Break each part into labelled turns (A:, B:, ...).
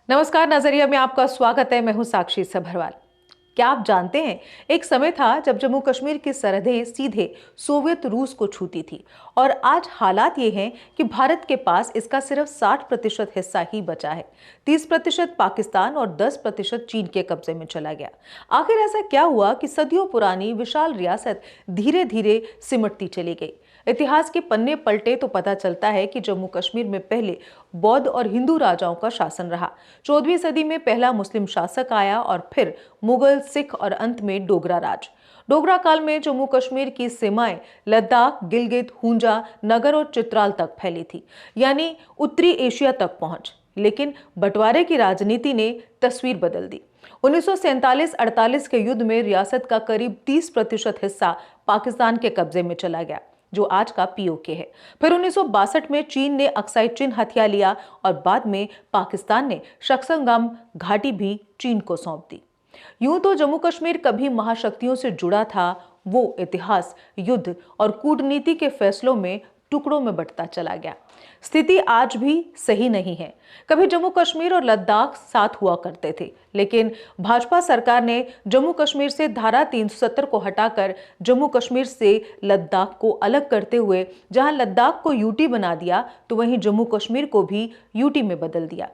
A: नमस्कार, नजरिया में आपका स्वागत है। मैं हूं साक्षी सभरवाल। क्या आप जानते हैं, एक समय था जब जम्मू कश्मीर की सरहदें सीधे सोवियत रूस को छूती थी और आज हालात ये हैं कि भारत के पास इसका सिर्फ 60% हिस्सा ही बचा है। 30% पाकिस्तान और 10% चीन के कब्जे में चला गया। आखिर ऐसा क्या हुआ कि सदियों पुरानी विशाल रियासत धीरे धीरे सिमटती चली गई? इतिहास के पन्ने पलटे तो पता चलता है कि जम्मू कश्मीर में पहले बौद्ध और हिंदू राजाओं का शासन रहा। 14वीं सदी में पहला मुस्लिम शासक आया और फिर मुगल, सिख और अंत में डोगरा राज। डोगरा काल में जम्मू कश्मीर की सीमाएं लद्दाख, गिलगित, हुंजा, नगर और चित्राल तक फैली थी, यानी उत्तरी एशिया तक पहुंच। लेकिन बंटवारे की राजनीति ने तस्वीर बदल दी। 1947-48 के युद्ध में रियासत का करीब 30% हिस्सा पाकिस्तान के कब्जे में चला गया, जो आज का पीओके है। फिर 1962 में चीन ने अक्साई चिन हथिया लिया और बाद में पाकिस्तान ने शक्संगम घाटी भी चीन को सौंप दी। यूं तो जम्मू कश्मीर कभी महाशक्तियों से जुड़ा था, वो इतिहास, युद्ध और कूटनीति के फैसलों में टुकड़ों में बंटता चला गया। स्थिति आज भी सही नहीं है। कभी जम्मू कश्मीर और लद्दाख साथ हुआ करते थे, लेकिन भाजपा सरकार ने जम्मू कश्मीर से धारा 370 को हटाकर जम्मू कश्मीर से लद्दाख को अलग करते हुए जहां लद्दाख को यूटी बना दिया, तो वहीं जम्मू कश्मीर को भी यूटी में बदल दिया।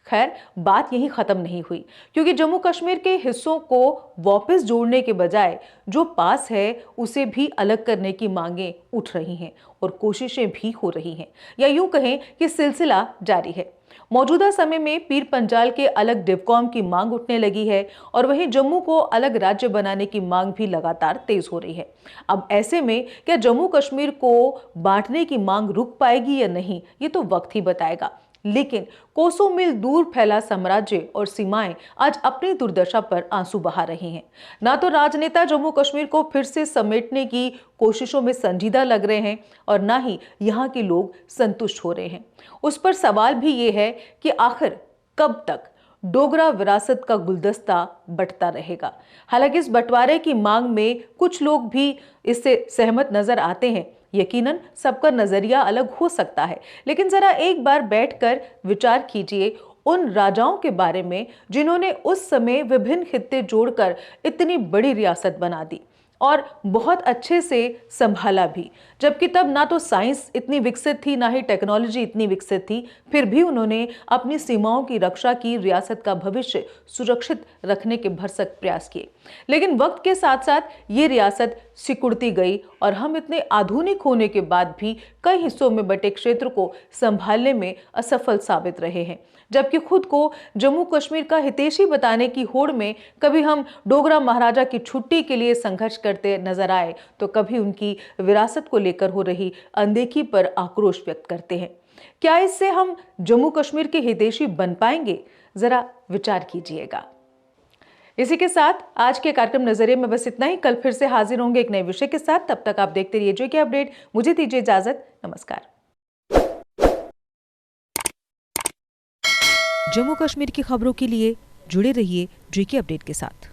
A: खैर, बात यहीं खत्म नहीं हुई, क्योंकि जम्मू कश्मीर के हिस्सों को वापस जोड़ने के बजाय जो पास है उसे भी अलग करने की मांगें उठ रही हैं और कोशिशें भी हो रही हैं, या यूं कहें कि सिलसिला जारी है। मौजूदा समय में पीर पंजाल के अलग डिवकॉम की मांग उठने लगी है और वहीं जम्मू को अलग राज्य बनाने की मांग भी लगातार तेज हो रही है। अब ऐसे में क्या जम्मू कश्मीर को बांटने की मांग रुक पाएगी या नहीं, ये तो वक्त ही बताएगा। लेकिन कोसों मील दूर फैला साम्राज्य और सीमाएं आज अपनी दुर्दशा पर आंसू बहा रही हैं। ना तो राजनेता जम्मू कश्मीर को फिर से समेटने की कोशिशों में संजीदा लग रहे हैं और ना ही यहाँ के लोग संतुष्ट हो रहे हैं। उस पर सवाल भी ये है कि आखिर कब तक डोगरा विरासत का गुलदस्ता बंटता रहेगा। हालांकि इस बंटवारे की मांग में कुछ लोग भी इससे सहमत नजर आते हैं। यकीनन सबका नजरिया अलग हो सकता है, लेकिन जरा एक बार बैठकर विचार कीजिए उन राजाओं के बारे में जिन्होंने उस समय विभिन्न खित्ते जोड़कर इतनी बड़ी रियासत बना दी और बहुत अच्छे से संभाला भी, जबकि तब ना तो साइंस इतनी विकसित थी, ना ही टेक्नोलॉजी इतनी विकसित थी। फिर भी उन्होंने अपनी सीमाओं की रक्षा की, रियासत का भविष्य सुरक्षित रखने के भरसक प्रयास किए। लेकिन वक्त के साथ साथ ये रियासत सिकुड़ती गई और हम इतने आधुनिक होने के बाद भी कई हिस्सों में बटे क्षेत्र को संभालने में असफल साबित रहे हैं। जबकि खुद को जम्मू कश्मीर का हितैषी बताने की होड़ में कभी हम डोगरा महाराजा की छुट्टी के लिए संघर्ष करते नजर आए, तो कभी उनकी विरासत को लेकर हो रही अनदेखी पर आक्रोश व्यक्त करते हैं। क्या इससे हम जम्मू कश्मीर के हितैषी बन पाएंगे? जरा विचार कीजिएगा। इसी के साथ आज के कार्यक्रम नजरिए में बस इतना ही। कल फिर से हाजिर होंगे एक नए विषय के साथ। तब तक आप देखते रहिए जेके अपडेट। मुझे दीजिए इजाजत। नमस्कार।
B: जम्मू कश्मीर की खबरों के लिए जुड़े रहिए जेके अपडेट के साथ।